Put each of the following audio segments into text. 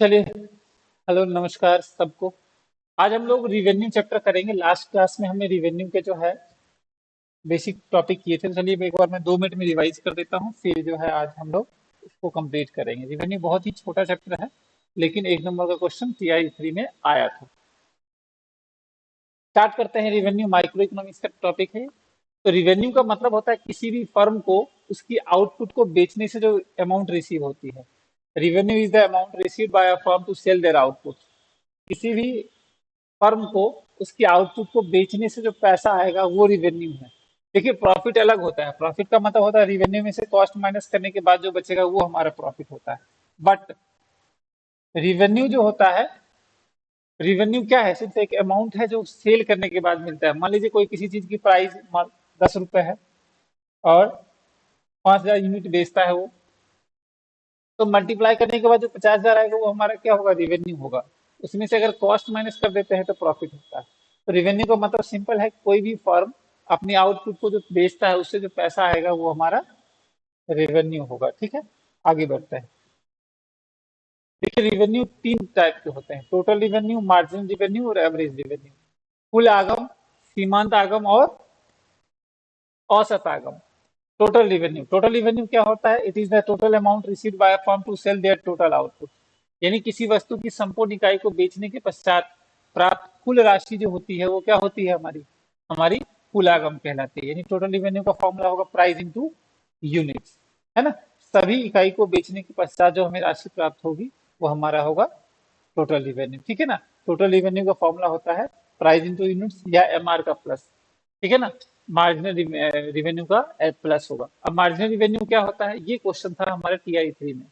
चलिए। हेलो, नमस्कार सबको। आज हम लोग रिवेन्यू चैप्टर करेंगे। लास्ट क्लास में हमने रिवेन्यू के जो है बेसिक टॉपिक किए थे। चलिए एक बार मैं 2 मिनट में रिवाइज कर देता हूँ, फिर जो है आज हम लोग इसको कंप्लीट करेंगे। रिवेन्यू बहुत ही छोटा चैप्टर है, लेकिन 1 नंबर का क्वेश्चन TI 3 में आया था। स्टार्ट करते हैं। रिवेन्यू माइक्रो इकोनॉमिक्स का टॉपिक है। तो रिवेन्यू का मतलब होता है किसी भी फर्म को उसकी आउटपुट को बेचने से जो अमाउंट रिसीव होती है। Revenue is the amount receive by a firm to sell their output. किसी भी फर्म को उसकी आउटपुट को बेचने से जो पैसा आएगा वो रिवेन्यू है। देखिए, प्रॉफिट अलग होता है। प्रॉफिट का मतलब होता है रिवेन्यू में से कॉस्ट माइनस करने के बाद जो बचेगा वो हमारा प्रॉफिट होता है। बट रिवेन्यू जो होता है, रिवेन्यू क्या है? सिर्फ एक अमाउंट है जो सेल करने के बाद मिलता है। मान लीजिए कोई किसी चीज की प्राइस 10 रुपए है और 5,000 यूनिट बेचता है वो, तो मल्टीप्लाई करने के बाद जो 50,000 आएगा वो हमारा क्या होगा? रिवेन्यू होगा। उसमें से अगर कॉस्ट माइनस कर देते हैं तो प्रॉफिट होता है। तो रिवेन्यू का मतलब सिंपल है, कोई भी फर्म अपनी आउटपुट को जो बेचता है उससे जो पैसा आएगा वो हमारा रेवेन्यू होगा। ठीक है, आगे बढ़ते हैं। देखिए, रिवेन्यू 3 टाइप के होते हैं: टोटल रिवेन्यू, मार्जिनल रिवेन्यू और एवरेज रिवेन्यू। कुल आगम, सीमांत आगम और औसत आगम। टोटल रिवेन्यू क्या होता है? It is the total amount received by a firm to sell their total output. यानी किसी वस्तु की संपूर्ण इकाई को बेचने के पश्चात प्राप्त कुल राशि जो होती है वो क्या होती है? हमारी हमारी कुल आगम कहलाती है। यानी टोटल रिवेन्यू का फॉर्मूला होगा प्राइस इनटू यूनिट्स, है ना। सभी इकाई को बेचने के पश्चात जो हमें राशि प्राप्त होगी वो हमारा होगा टोटल रिवेन्यू। ठीक है ना। टोटल रिवेन्यू का फॉर्मूला होता है प्राइस इनटू यूनिट्स या MR का प्लस। ठीक है ना। मार्जिनल रिवेन्यू का प्लस होगा। अब मार्जिनल रिवेन्यू क्या होता है? ये क्वेश्चन था हमारे TI 3 में।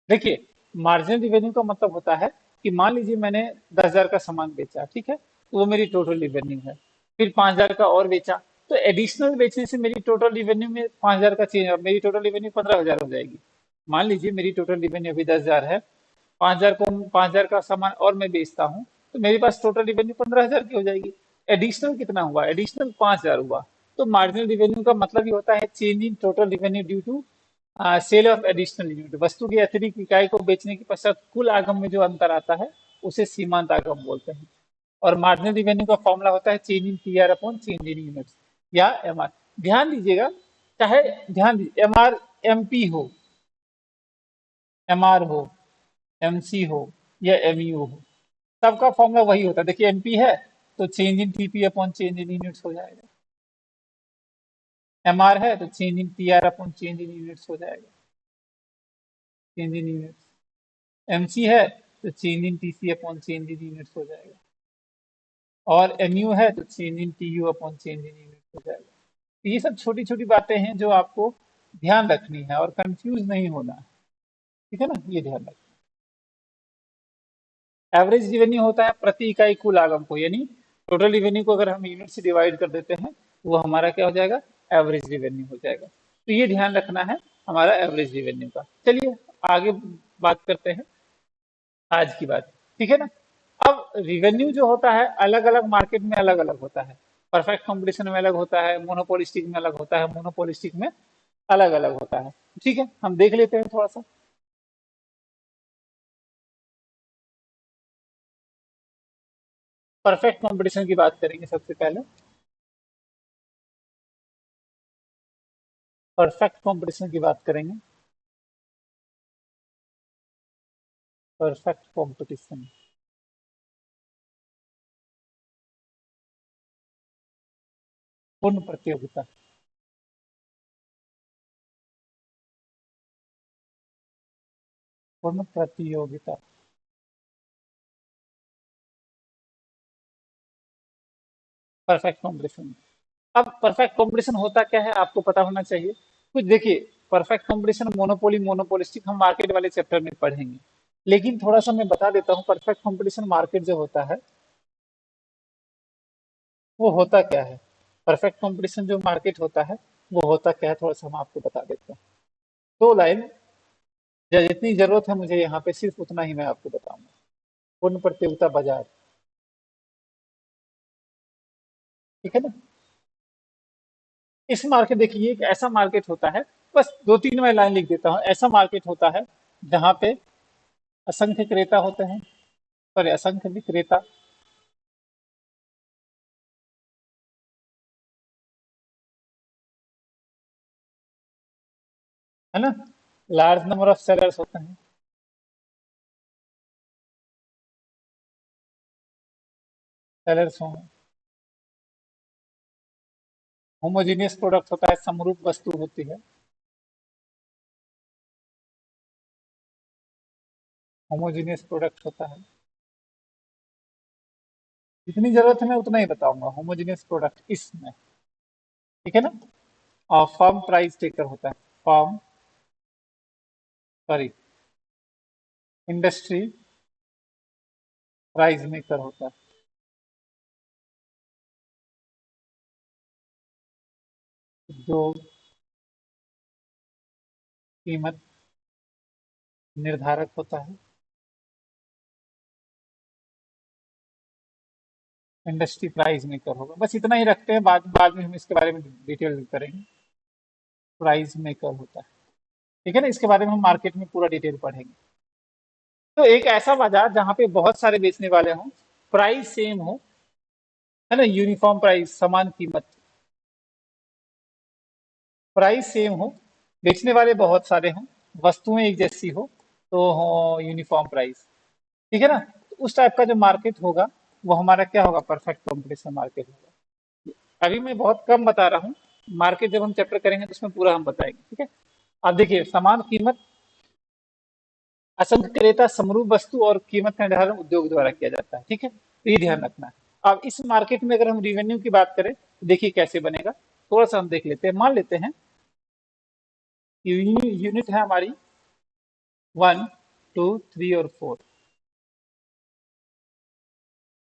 देखिए, मार्जिनल रिवेन्यू का मतलब होता है कि मान लीजिए मैंने 10,000 का सामान बेचा, ठीक है, तो वो मेरी टोटल रिवेन्यू है। फिर 5,000 का और बेचा, तो एडिशनल बेचने से मेरी टोटल रिवेन्यू में 5,000 का चेंज, मेरी टोटल रिवेन्यू 15,000 हो जाएगी। मान लीजिए मेरी टोटल रिवेन्यू अभी 10,000 है, 5,000 का सामान और मैं बेचता हूँ, तो मेरे पास टोटल रिवेन्यू 15,000 की हो जाएगी। एडिशनल कितना हुआ? एडिशनल 5,000 हुआ। तो मार्जिनल रिवेन्यू का मतलब ही होता है change in total revenue due to sale of additional unit. वस्तु की अतिरिक्त इकाई को बेचने के पश्चात कुल आगम में जो अंतर आता है उसे सीमांत आगम बोलते हैं। और मार्जिनल रिवेन्यू का फॉर्मूला होता है change in TR upon change in units या MR। ध्यान दीजिएगा, चाहे ध्यान दीजिए MR MP हो, MR हो, MC हो या MU हो, सबका फॉर्मूला वही होता है। देखिए, MP है तो change in TP upon change in units हो जाएगा। MR है तो change in TR upon change in units हो जाएगा, चेंज इन यूनिट्स। MC है तो change in TC upon change in units हो जाएगा, और MU है तो change in TU upon change in units हो जाएगा। तो ये सब छोटी छोटी बातें हैं जो आपको ध्यान रखनी है और कंफ्यूज नहीं होना है। ठीक है ना, ये ध्यान रखना। एवरेज रिवेन्यू होता है प्रति इकाई कुल आगम को, यानी टोटल रिवेन्यू को अगर हम यूनिट से डिवाइड कर देते हैं वो हमारा क्या हो जाएगा? एवरेज रिवेन्यू हो जाएगा। तो ये ध्यान रखना है हमारा एवरेज रिवेन्यू का। चलिए आगे बात करते हैं आज की बात। ठीक है ना। अब रिवेन्यू जो होता है अलग अलग मार्केट में अलग अलग होता है। परफेक्ट कंपटीशन में अलग होता है, मोनोपोलिस्टिक में अलग होता है, मोनोपोलिस्टिक में अलग अलग होता है। ठीक है, हम देख लेते हैं थोड़ा सा। परफेक्ट कंपटीशन की बात करेंगे सबसे पहले। परफेक्ट कंपटीशन की बात करेंगे। परफेक्ट कंपटीशन, पूर्ण प्रतियोगिता। पूर्ण प्रतियोगिता, परफेक्ट कंपटीशन। अब परफेक्ट कंपटीशन होता क्या है आपको पता होना चाहिए कुछ। देखिए, परफेक्ट कंपटीशन, मोनोपोली, मोनोपोलिस्टिक हम मार्केट वाले चैप्टर में पढ़ेंगे, लेकिन थोड़ा सा मैं बता देता हूँ परफेक्ट कंपटीशन मार्केट जो होता है वो होता क्या है। परफेक्ट कंपटीशन जो मार्केट होता है वो होता क्या है, थोड़ा सा हम आपको बता देते हैं। 2 लाइन या जितनी जरूरत है मुझे यहाँ पे सिर्फ उतना ही मैं आपको बताऊंगा। पूर्ण प्रतियोगिता बाजार, ठीक है ना। इस मार्केट, देखिए ये एक ऐसा मार्केट होता है, बस 2 3 मैं लाइन लिख देता हूँ। ऐसा मार्केट होता है जहाँ पे असंख्य क्रेता होते हैं, सॉरी असंख्य विक्रेता, है ना। लार्ज नंबर ऑफ सेलर्स होते हैं, सेलर्स हों। होमोजीनियस प्रोडक्ट होता है, समरूप वस्तु होती है। होमोजीनियस प्रोडक्ट होता है। जितनी जरूरत है मैं उतना ही बताऊंगा, होमोजीनियस प्रोडक्ट इसमें, ठीक है ना। और फर्म प्राइस टेकर होता है, firm, sorry, industry price maker होता है, जो कीमत निर्धारक होता है। इंडस्ट्री प्राइस मेकर होगा, बस इतना ही रखते हैं, बाद बाद में हम इसके बारे में डिटेल करेंगे। प्राइस मेकर होता है, ठीक है ना, इसके बारे में हम मार्केट में पूरा डिटेल पढ़ेंगे। तो एक ऐसा बाजार जहां पे बहुत सारे बेचने वाले हों, प्राइस सेम हो, है ना, यूनिफॉर्म प्राइस, समान कीमत, प्राइस सेम हो, बेचने वाले बहुत सारे हों, वस्तुएं एक जैसी हो, तो हो यूनिफॉर्म प्राइस, ठीक है ना। तो उस टाइप का जो मार्केट होगा वो हमारा क्या होगा, परफेक्ट कॉम्पिटिशन मार्केट होगा। अभी मैं बहुत कम बता रहा हूँ, मार्केट जब हम चैप्टर करेंगे तो उसमें पूरा हम बताएंगे, ठीक है। अब देखिए, समान कीमत, असंख्य क्रेता, समरूप वस्तु और कीमत का निर्धारण उद्योग द्वारा किया जाता है, ठीक है, तो ये ध्यान रखना है। अब इस मार्केट में अगर हम रिवेन्यू की बात करें तो देखिए कैसे बनेगा, थोड़ा सा हम देख लेते हैं। मान लेते हैं यूनिट है हमारी 1, 2, 3 और 4,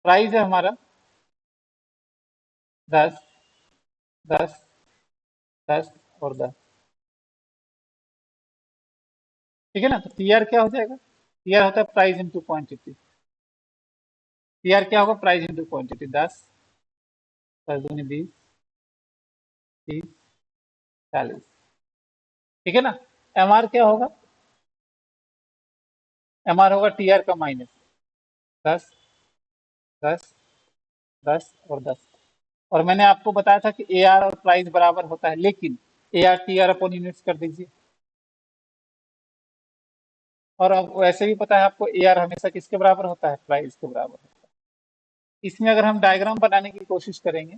प्राइस है हमारा 10, 10, 10 और 10, ठीक है ना। तो पीआर क्या हो जाएगा, पीआर होता है प्राइस इंटू क्वांटिटी। पीआर क्या होगा, प्राइस इंटू क्वांटिटी, 10, 10 दूनी 20, 30, 40, ठीक है ना। एमआर क्या होगा, एमआर होगा टीआर का माइनस, 10, 10, 10 और 10। और मैंने आपको बताया था कि ए आर और प्राइस बराबर होता है, लेकिन A R T R upon units कर दीजिए। और अब वैसे भी पता है आपको, ए आर हमेशा किसके बराबर होता है, प्राइस के बराबर होता है। इसमें अगर हम डायग्राम बनाने की कोशिश करेंगे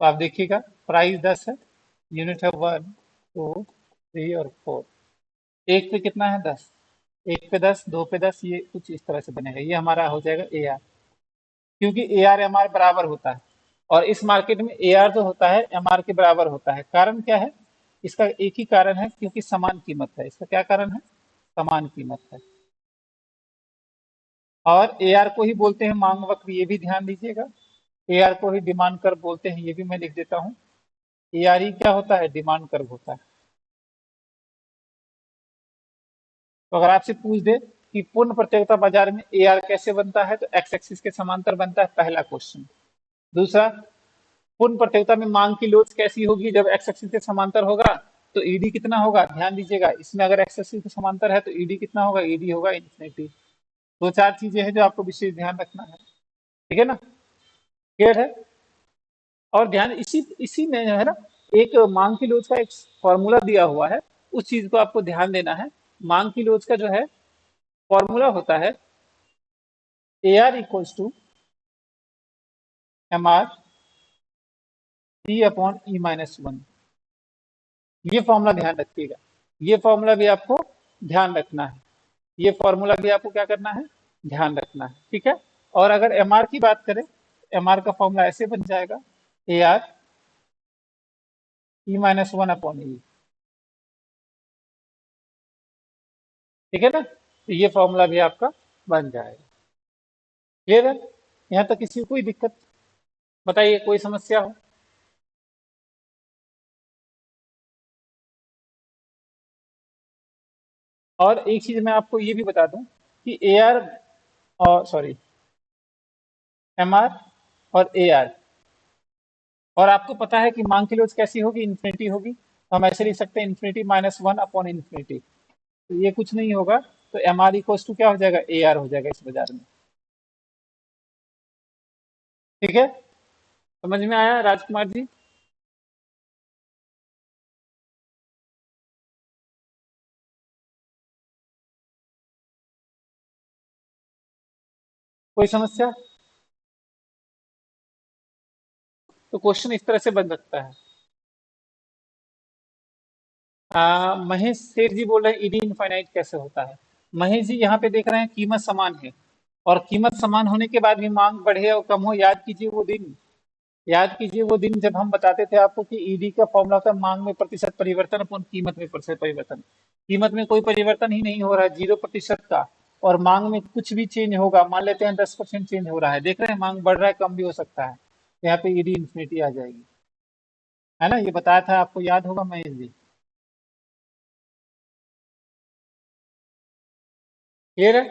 तो आप देखिएगा, प्राइस 10 है, यूनिट है 1, 2, 3 और 4, एक पे कितना है 10, एक पे 10, दो पे 10, ये कुछ इस तरह से बनेगा, ये हमारा हो जाएगा ए आर, क्योंकि ए आर एम आर बराबर होता है। और इस मार्केट में ए आर जो होता है एम आर के बराबर होता है। कारण क्या है, इसका एक ही कारण है, क्योंकि समान कीमत है। इसका क्या कारण है, समान कीमत है। और ए आर को ही बोलते हैं मांग वक्र, ये भी ध्यान दीजिएगा। ए आर को ही डिमांड कर्व बोलते हैं, ये भी मैं लिख देता हूँ। ए आर ही क्या होता है, डिमांड कर्व होता है। तो अगर आपसे पूछ दे कि पूर्ण प्रतियोगिता बाजार में ए आर कैसे बनता है, तो एक्स एक्सिस के समांतर बनता है, पहला क्वेश्चन। दूसरा, पूर्ण प्रतियोगिता में मांग की लोच कैसी होगी, जब एक्स एक्सिस के समांतर होगा तो ईडी कितना होगा, ध्यान दीजिएगा, इसमें अगर एक्स एक्सिस के समांतर है तो ईडी कितना होगा, ईडी होगा इन्फिनिटी। दो चार चीजें हैं जो आपको विशेष ध्यान रखना है, ठीक है ना, क्लियर है। और ध्यान इसी इसी में है ना, एक मांग की लोच का एक फॉर्मूला दिया हुआ है, उस चीज को आपको ध्यान देना है। मांग की लोच का जो है फॉर्मूला होता है A R equals to M R T upon E -1। ये फॉर्मूला ध्यान रखिएगा, ये फॉर्मूला भी आपको ध्यान रखना है, ये फॉर्मूला भी आपको क्या करना है, ध्यान रखना है, ठीक है। और अगर एम आर की बात करें, एम आर का फॉर्मूला ऐसे बन जाएगा, ए आर ई -1 अपॉन ई, ठीक है ना। तो ये फॉर्मूला भी आपका बन जाएगा, क्लियर है। यहाँ तक किसी को कोई दिक्कत, बताइए, कोई समस्या हो। और एक चीज मैं आपको ये भी बता दूं कि ए आर, और सॉरी, एम आर और ए आर, और आपको पता है कि मांग की लोच कैसी होगी, इन्फिनिटी होगी, तो हम ऐसे लिख सकते हैं इन्फिनिटी -1 अपॉन इन्फिनिटी। तो ये कुछ नहीं होगा, तो एम आर इक्वल टू क्या हो जाएगा, ए आर हो जाएगा इस बाजार में। ठीक है, समझ में आया राजकुमार जी? कोई समस्या? तो क्वेश्चन इस तरह से बन सकता है। महेश सेठ जी बोल रहे हैं ईडी इनफाइनाइट कैसे होता है। महेश जी यहाँ पे देख रहे हैं कीमत समान है, और कीमत समान होने के बाद भी मांग बढ़े और कम हो। याद कीजिए वो दिन, याद कीजिए वो दिन जब हम बताते थे आपको कि ईडी का फॉर्मूला था मांग में प्रतिशत परिवर्तन अपन कीमत में प्रतिशत परिवर्तन। कीमत में कोई परिवर्तन ही नहीं हो रहा है, 0% का। और मांग में कुछ भी चेंज होगा, मान लेते हैं 10% चेंज हो रहा है, देख रहे हैं मांग बढ़ रहा है, कम भी हो सकता है, यहाँ पे ईडी इन्फिनिटी आ जाएगी। है ना, ये बताया था आपको, याद होगा महेश जी? क्लियर है?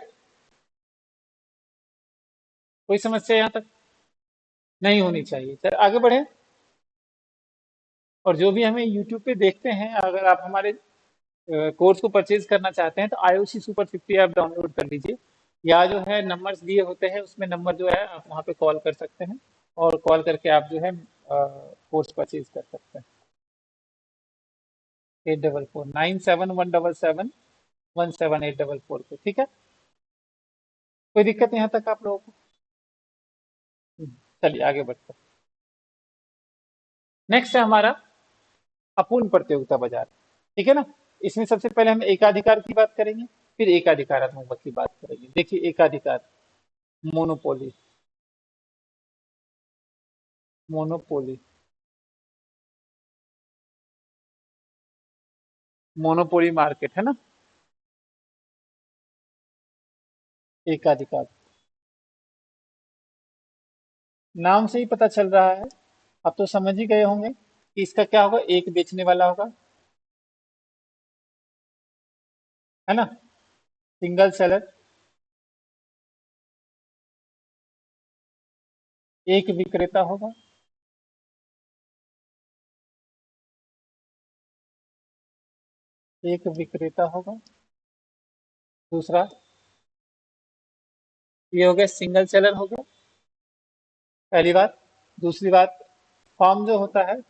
कोई समस्या यहाँ तक? नहीं होनी चाहिए। सर आगे बढ़े। और जो भी हमें यूट्यूब पे देखते हैं, अगर आप हमारे कोर्स को परचेज करना चाहते हैं तो आईओसी सुपर 50 ऐप डाउनलोड कर लीजिए। या जो है नंबर्स दिए होते हैं, उसमें नंबर जो है आप वहाँ पे कॉल कर सकते हैं, और कॉल करके आप जो है कोर्स परचेज कर सकते हैं। 844971771784 पे। ठीक है, कोई दिक्कत यहाँ तक आप लोगों को? चलिए आगे बढ़ते हैं। नेक्स्ट है हमारा अपूर्ण प्रतियोगिता बाजार। ठीक है ना, इसमें सबसे पहले हम एकाधिकार की बात करेंगे, फिर एकाधिकारात्मक की बात करेंगे। देखिए एकाधिकार, मोनोपोली, मोनोपोली, मोनोपोली मार्केट है ना, एकाधिकार। नाम से ही पता चल रहा है, अब तो समझ ही गए होंगे कि इसका क्या होगा, एक बेचने वाला होगा, है ना, सिंगल सेलर। एक विक्रेता होगा, एक विक्रेता होगा। दूसरा, ये हो गया सिंगल सेलर हो गया, पहली बात। दूसरी बात, फॉर्म जो होता है,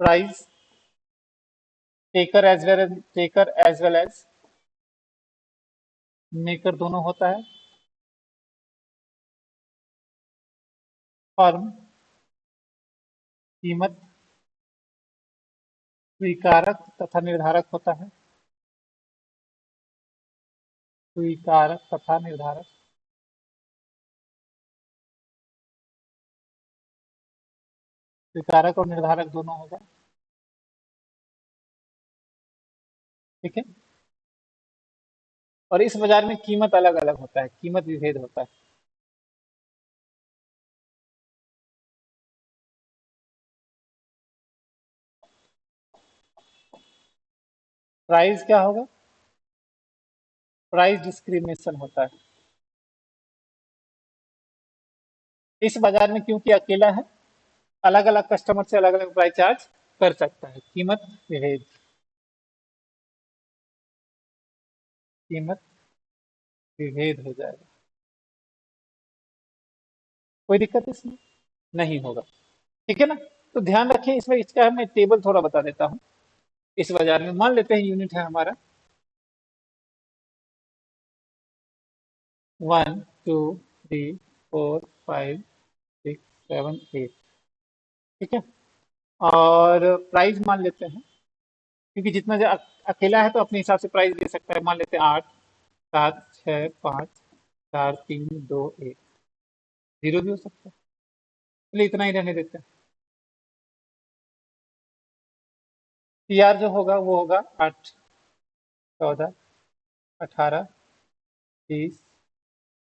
price, taker as well as maker दोनों होता है। फर्म, कीमत, स्वीकारक तथा निर्धारक होता है। स्वीकारक तथा निर्धारक, स्वीकारक और निर्धारक दोनों होगा। ठीक है, और इस बाजार में कीमत अलग अलग होता है, कीमत विभेद होता है। प्राइस क्या होगा, प्राइस डिस्क्रिमिनेशन होता है। इस बाजार में क्योंकि अकेला है, अलग अलग कस्टमर से अलग अलग प्राइस चार्ज कर सकता है, कीमत विभेद, कीमत विभेद हो जाएगा। कोई दिक्कत इसमें नहीं होगा। ठीक है ना, तो ध्यान रखें इसमें, इसका मैं टेबल थोड़ा बता देता हूँ। इस बाजार में मान लेते हैं यूनिट है हमारा 1 2 3 4 5 6 7 8। ठीक है, और प्राइस मान लेते हैं, क्योंकि जितना जो अकेला है तो अपने हिसाब से प्राइस दे सकता है, मान लेते हैं 8 7 6 5 4 3 2 1। जीरो भी हो सकता है, चलिए इतना ही रहने देते हैं। टीआर जो होगा वो होगा 8 14 18 20,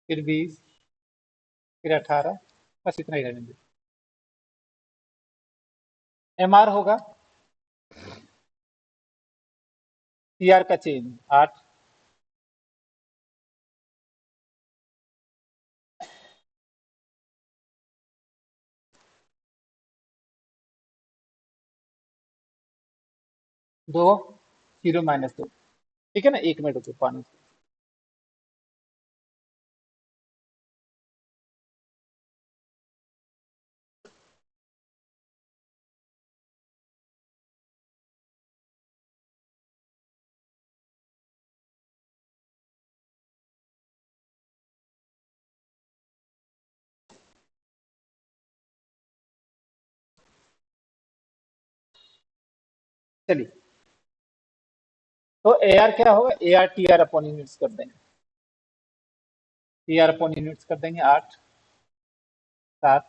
फिर 20, फिर 18, बस इतना ही रहने देते। एमआर होगा टीआर का चेंज 8, दो, जीरो माइनस 2। ठीक है ना, 1 मिनट रुको पानी। चलिए, तो ए आर क्या होगा, A R T R upon units कर देंगे, टी आर अपॉन यूनिट्स कर देंगे, 8, 7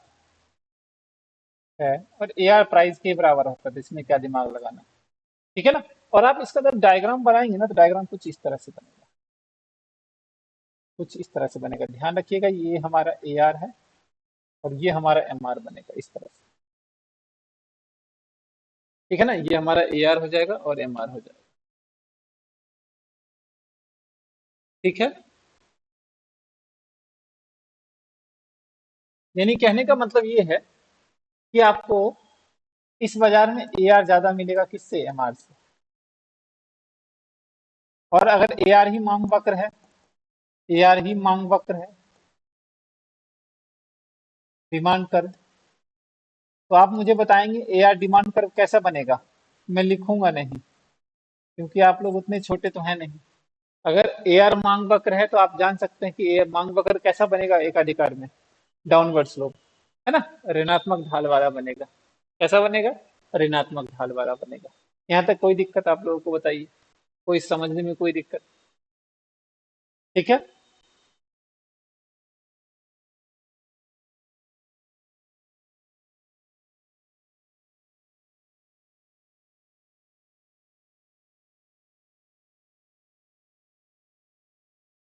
है, और ए आर प्राइस के बराबर होता है, तो इसमें क्या दिमाग लगाना, ठीक है ना। और आप इसका जब डायग्राम बनाएंगे ना, तो डायग्राम कुछ इस तरह से बनेगा, कुछ इस तरह से बनेगा, ध्यान रखिएगा, ये हमारा ए आर है और ये हमारा एम आर बनेगा इस तरह से, ठीक है ना, ये हमारा ए आर हो जाएगा और एम आर हो जाएगा, ठीक है। यानी कहने का मतलब ये है कि आपको इस बाजार में ए आर ज्यादा मिलेगा किससे, एम आर से। और अगर ए आर ही मांग वक्र है, ए आर ही मांग वक्र है, डिमांड कर्व, तो आप मुझे बताएंगे ए आर डिमांड कर्व कैसा बनेगा। मैं लिखूंगा नहीं, क्योंकि आप लोग उतने छोटे तो हैं नहीं। अगर ए आर मांग वक्र है तो आप जान सकते हैं कि ए मांग वक्र कैसा बनेगा एक अधिकार में, डाउनवर्ड स्लोप, है ना, ऋणात्मक ढाल वाला बनेगा। कैसा बनेगा, ऋणात्मक ढाल वाला बनेगा। यहाँ तक कोई दिक्कत आप लोगों को बताइए, कोई समझने में कोई दिक्कत, ठीक है।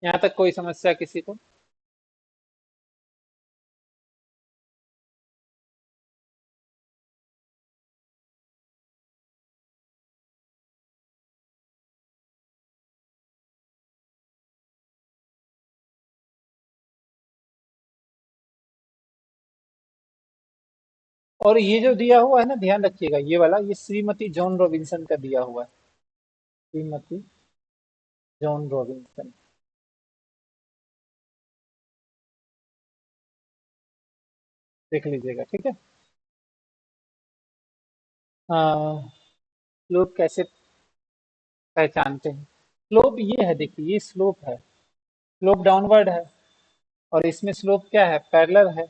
यहाँ तक कोई समस्या किसी को। और ये जो दिया हुआ है ना, ध्यान रखिएगा, ये वाला, ये श्रीमती जॉन रॉबिन्सन का दिया हुआ है, श्रीमती जॉन रॉबिन्सन, देख लीजिएगा, ठीक है। स्लोप कैसे पहचानते हैं, स्लोप ये है, देखिए ये स्लोप है, स्लोप डाउनवर्ड है, और इसमें स्लोप क्या है, पैरेलल है,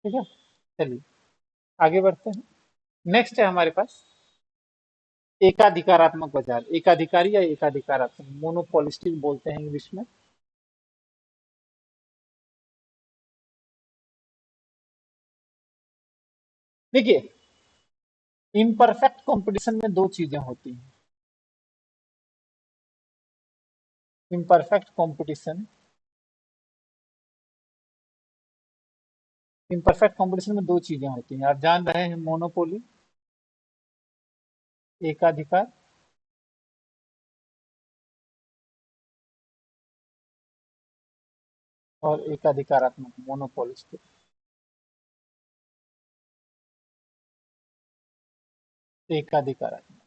ठीक है। चलिए आगे बढ़ते हैं। नेक्स्ट है हमारे पास एकाधिकारात्मक बाजार, एकाधिकारी या एकाधिकारात्मक, मोनोपोलिस्टिक बोलते हैं इंग्लिश में। देखिए, इम्परफेक्ट कंपटीशन में दो चीजें होती हैं, इम्परफेक्ट कंपटीशन, इम्परफेक्ट कंपटीशन में दो चीजें होती हैं, आप जान रहे हैं, मोनोपोली, एकाधिकार, और एकाधिकारात्मक, मोनोपोलिस्टिक, एकाधिकारात्मक,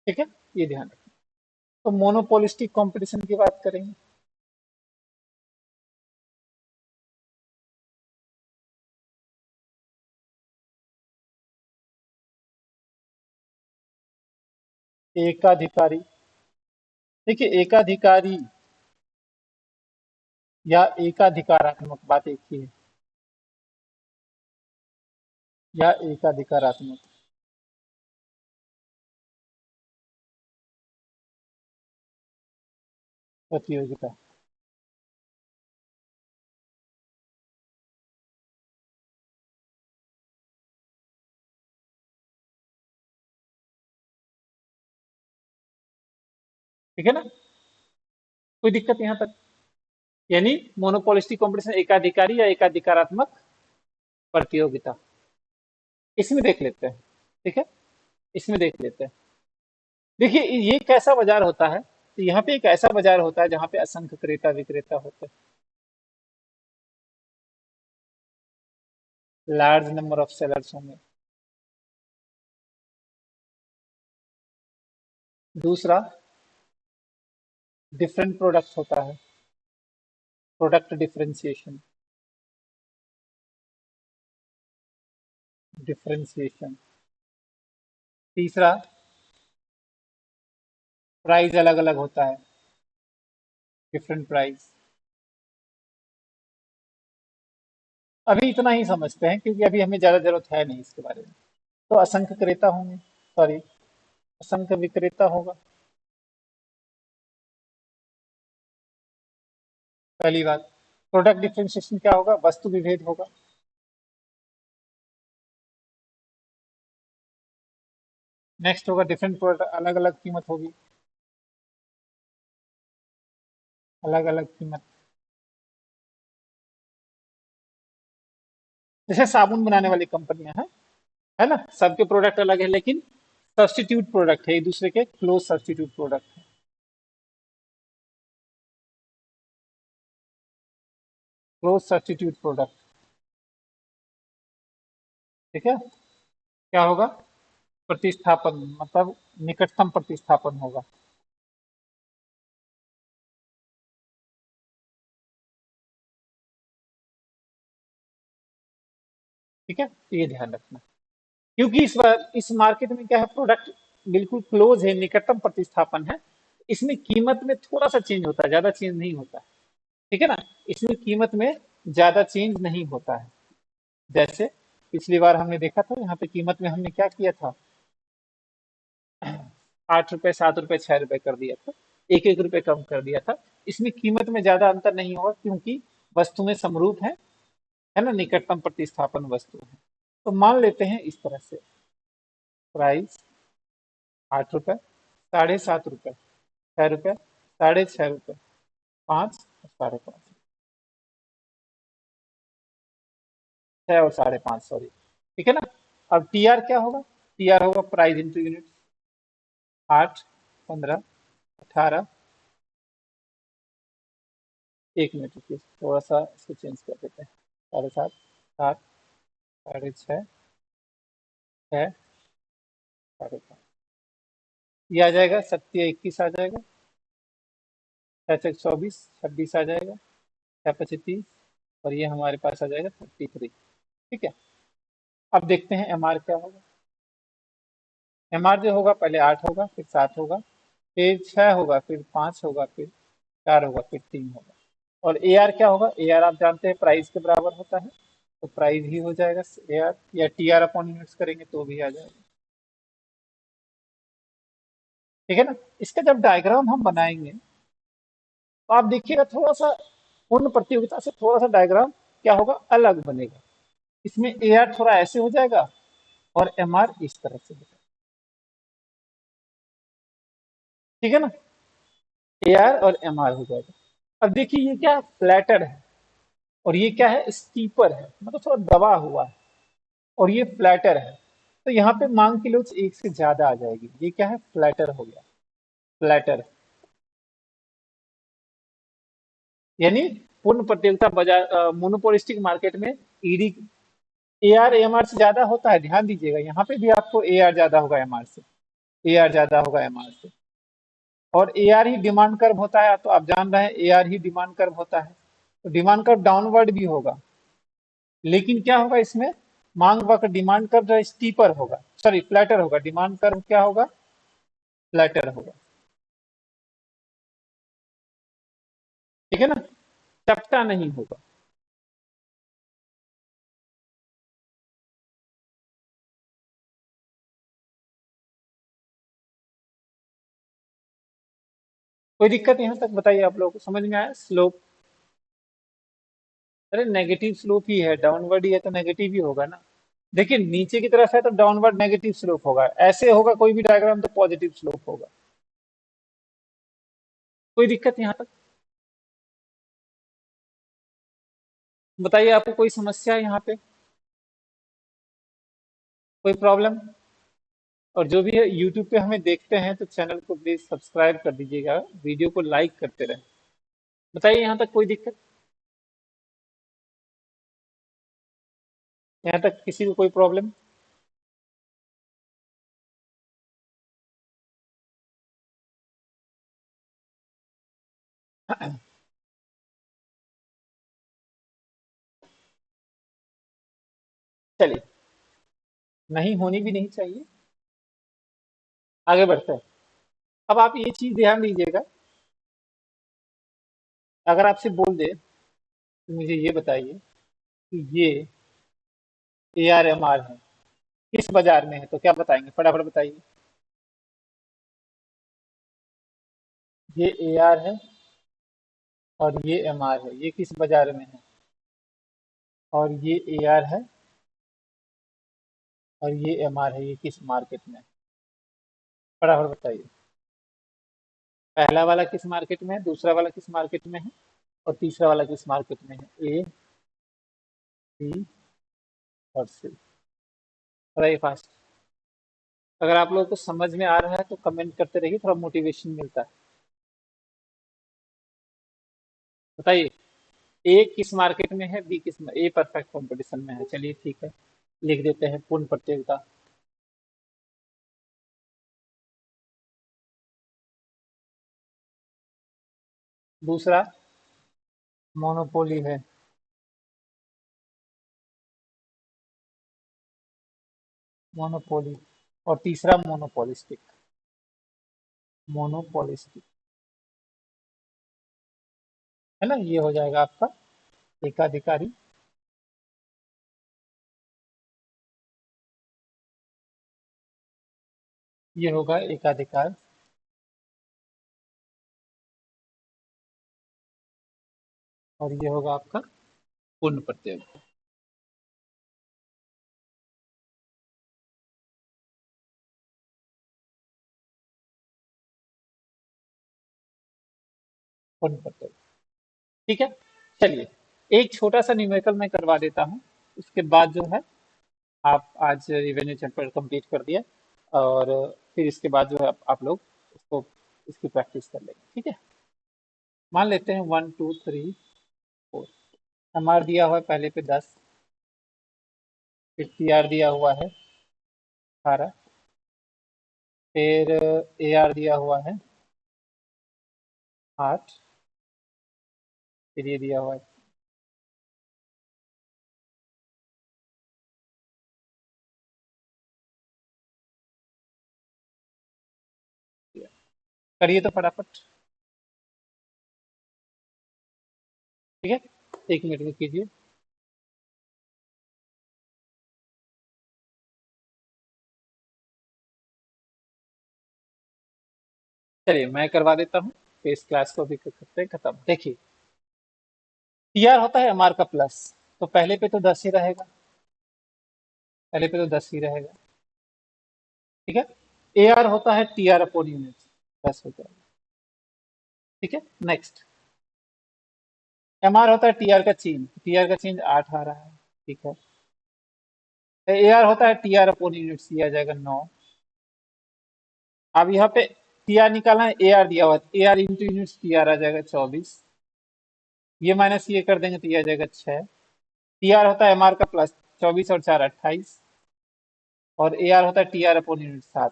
ठीक है, ये ध्यान रखें। तो मोनोपोलिस्टिक कंपटीशन की बात करेंगे। एकाधिकारी, देखिए एकाधिकारी या एकाधिकारात्मक बात एक ही है, या एकाधिकारात्मक, प्रतियोगिता, ठीक है ना, कोई दिक्कत यहाँ तक। यानी मोनोपोलिस्टिक कंपटीशन एकाधिकारी या एकाधिकारात्मक प्रतियोगिता, इसमें देख लेते हैं, ठीक है, इसमें देख लेते हैं। देखिए ये कैसा बाजार होता है, तो यहाँ पे एक ऐसा बाजार होता है जहाँ पे असंख्य क्रेता विक्रेता होते हैं, लार्ज नंबर ऑफ सेलर्स होंगे। दूसरा, डिफरेंट प्रोडक्ट होता है, प्रोडक्ट डिफरेंशिएशन। डिफरेंशिएशन। तीसरा, प्राइस अलग अलग होता है, डिफरेंट प्राइस। अभी इतना ही समझते हैं क्योंकि अभी हमें ज्यादा जरूरत है नहीं इसके बारे में। तो असंख्य क्रेता होंगे, सॉरी, असंख्य विक्रेता होगा, पहली बात। प्रोडक्ट डिफरेंशिएशन क्या होगा? वस्तु विभेद होगा। नेक्स्ट होगा डिफरेंट प्रोडक्ट, अलग अलग कीमत होगी, अलग अलग कीमत। जैसे साबुन बनाने वाली कंपनियां हैं, है ना, सबके प्रोडक्ट अलग है लेकिन सब्स्टिट्यूट प्रोडक्ट है, एक दूसरे के क्लोज सब्स्टिट्यूट प्रोडक्ट है। क्लोज सब्स्टिट्यूट प्रोडक्ट, ठीक है। क्या होगा? प्रतिस्थापन, मतलब निकटतम प्रतिस्थापन होगा। ठीक है, तो ये ध्यान रखना, क्योंकि इस बार इस मार्केट में क्या है, प्रोडक्ट बिल्कुल क्लोज है, निकटतम प्रतिस्थापन है। इसमें कीमत में थोड़ा सा चेंज होता है, ज्यादा चेंज नहीं होता है। ठीक है ना, इसमें कीमत में ज्यादा चेंज नहीं होता है। जैसे पिछली बार हमने देखा था, यहाँ पे कीमत में हमने क्या किया था, 8 रुपए, 7 रुपए, 6 रुपए कर दिया था, एक एक रुपए कम कर दिया था। इसमें कीमत में ज्यादा अंतर नहीं होगा क्योंकि वस्तु में समरूप है ना, निकटतम प्रतिस्थापन वस्तु है। तो मान लेते हैं इस तरह से, प्राइस 8 रुपए, 7.5 रुपए, 6 रुपए, 6.5 रुपए, 5 और 5.5, 6 और 5.5, सॉरी। ठीक है ना। अब टी आर क्या होगा? टी आर होगा प्राइस इंटू यूनिट। 8, 15, 18, 1 मिनट रुकिए, थोड़ा सा इसको चेंज कर देते हैं। 7.5, 7, 6.5, 6, 5.5, ये आ जाएगा 7 21 आ जाएगा, 6 6 24, 26 आ जाएगा, 6 25 30, और ये हमारे पास आ जाएगा 33। ठीक है। अब देखते हैं एम आर क्या होगा। एम आर जो होगा, पहले 8 होगा, फिर 7 होगा, फिर 6 होगा, फिर 5 होगा, फिर 4 होगा, फिर 3 होगा। और ए आर क्या होगा? ए आर आप जानते हैं प्राइस के बराबर होता है, तो प्राइस ही हो जाएगा ए आर, या टी आर अपॉन यूनिट्स करेंगे तो भी आ जाएगा। ठीक है ना। इसका जब डायग्राम हम बनाएंगे तो आप देखिएगा थोड़ा सा पूर्ण प्रतियोगिता से थोड़ा सा डायग्राम क्या होगा, अलग बनेगा। इसमें ए आर थोड़ा ऐसे हो जाएगा और एम आर इस तरह से हो जाएगा। ठीक है ना, ए आर और एम आर हो जाएगा। अब देखिए ये क्या, फ्लैटर है, और ये क्या है, स्टीपर है, मतलब थोड़ा दबा हुआ है, और ये फ्लैटर है। तो यहाँ पे मांग की लोच एक से ज्यादा आ जाएगी, ये क्या है, फ्लैटर हो गया, फ्लैटर। यानी पूर्ण प्रतियोगिता बाजार, मोनोपोलिस्टिक मार्केट में ईडी, ए आर एम आर से ज्यादा होता है। ध्यान दीजिएगा, यहाँ पे भी आपको ए आर ज्यादा होगा एम आर से, ए आर ज्यादा होगा एम आर से। और A R he demand curve होता है, तो आप जान रहे हैं A R he demand curve होता है, तो डिमांड कर्व डाउनवर्ड भी होगा। लेकिन क्या होगा इसमें, मांग वक्र, डिमांड कर्व जो स्टीपर होगा, सॉरी फ्लैटर होगा, डिमांड कर्व क्या होगा, फ्लैटर होगा। ठीक है ना, चपटा नहीं होगा। कोई दिक्कत यहाँ तक बताइए, आप लोगों को समझ में आया स्लोप? अरे नेगेटिव स्लोप ही है, डाउनवर्ड ही है तो नेगेटिव ही होगा ना। देखिए नीचे की तरफ है तो डाउनवर्ड नेगेटिव स्लोप होगा, ऐसे होगा कोई भी डायग्राम तो पॉजिटिव स्लोप होगा। कोई दिक्कत यहाँ तक? बताइए, आपको कोई समस्या है यहाँ पे, कोई प्रॉब्लम? और जो भी है यूट्यूब पे हमें देखते हैं तो चैनल को प्लीज सब्सक्राइब कर दीजिएगा, वीडियो को लाइक करते रहें। बताइए यहाँ तक कोई दिक्कत? यहाँ तक किसी को कोई प्रॉब्लम? चलिए, नहीं होनी भी नहीं चाहिए। आगे बढ़ते हैं। अब आप ये चीज ध्यान दीजिएगा, अगर आपसे बोल दे तो मुझे ये बताइए कि ये AR MR है, किस बाजार में है, तो क्या बताएंगे? फटाफट बताइए। ये AR है और ये MR है, ये किस बाजार में है? और ये AR है और ये MR है, ये किस मार्केट में है? फटाफट बताइए। पहला वाला किस मार्केट में है, दूसरा वाला किस मार्केट में है, और तीसरा वाला किस मार्केट में है? A, B और C। थोड़ा फास्ट। अगर आप लोगों को समझ में आ रहा है तो कमेंट करते रहिए, थोड़ा मोटिवेशन मिलता है। बताइए। ए किस मार्केट में है, बी किस में? ए परफेक्ट कंपटीशन में है, चलिए ठीक है, लिख देते हैं पूर्ण प्रतियोगिता। दूसरा मोनोपोली है। मोनोपोली। और तीसरा मोनोपोलिस्टिक। मोनोपोलिस्टिक, है ना, ये हो जाएगा आपका एकाधिकारी। ये होगा एकाधिकार। और ये होगा आपका पूर्ण प्रतियोगिता। पूर्ण प्रतियोगिता। ठीक है। चलिए, एक छोटा सा न्यूमेरिकल मैं करवा देता हूँ, उसके बाद जो है आप आज रिवेन्यू चैप्टर कंप्लीट कर दिया, और फिर इसके बाद जो है आप लोग इसको, इसकी प्रैक्टिस कर लेंगे, ठीक है। मान लेते हैं 1 2 3 4। MR दिया हुआ है पहले पे 10, फिर TR दिया हुआ है 18, फिर AR दिया हुआ है 8, फिर ये दिया हुआ है। करिए तो फटाफट। ठीक है, 1 मिनट में कीजिए। चलिए मैं करवा देता हूँ, फिर इस क्लास को भी करते हैं खत्म। देखिए, TR होता है MR का प्लस, तो पहले पे तो 10 ही रहेगा, पहले पे तो 10 ही रहेगा। ठीक है। AR होता है TR अपॉन यूनिट, 10 हो जाएगा। ठीक है। नेक्स्ट, MR होता है TR का चेंज 8 आ रहा है। ठीक है। AR होता है TR अपॉन यूनिट्स, दिया जाएगा 9। अब यहाँ पे TR निकालना है, AR दिया हुआ है, AR इंटू यूनिट्स TR आ जाएगा 24। ये माइनस ये कर देंगे तो ये आ जाएगा 6। TR होता है MR का प्लस, 24 और 4 28। और AR होता है TR अपॉन यूनिट 7।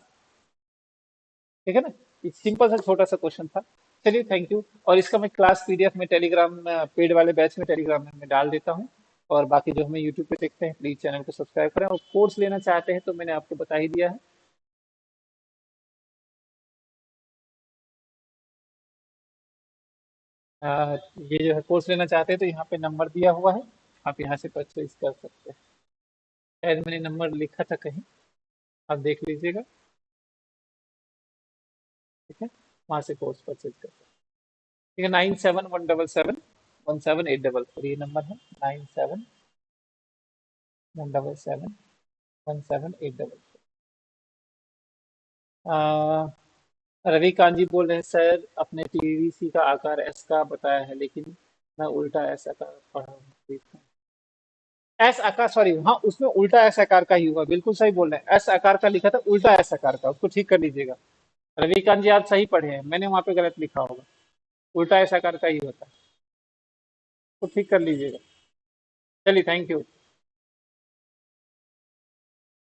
ठीक है ना। एक सिंपल सा छोटा सा क्वेश्चन था। चलिए, थैंक यू। और इसका मैं क्लास PDF में टेलीग्राम पेड वाले बैच में टेलीग्राम में मैं डाल देता हूँ। और बाकी जो हमें यूट्यूब पे देखते हैं, प्लीज चैनल को सब्सक्राइब करें, और कोर्स लेना चाहते हैं तो मैंने आपको बता ही दिया है। ये जो है कोर्स लेना चाहते हैं तो यहाँ पे नंबर दिया हुआ है, आप यहाँ से परचेज कर सकते हैं। शायद मैंने नंबर लिखा था कहीं, आप देख लीजिएगा। ठीक है, वहाँ से कोर्स परचेज कर सकते हैं। ठीक है, 97177717 ये नंबर है, 97177717। रवि कांजी बोल रहे हैं, सर आपने TDC का आकार एस का बताया है, लेकिन मैं उल्टा एस आकार पढ़ा हूँ। एस आकार, सॉरी, हाँ उसमें उल्टा एस आकार का ही हुआ, बिल्कुल सही बोल रहे हैं, एस आकार का लिखा था, उल्टा एस आकार का, उसको ठीक कर लीजिएगा। रविकांत जी आप सही पढ़े हैं, मैंने वहां पे गलत लिखा होगा, उल्टा एस आकार का ही होता है, तो ठीक कर लीजिएगा। चलिए, थैंक यू।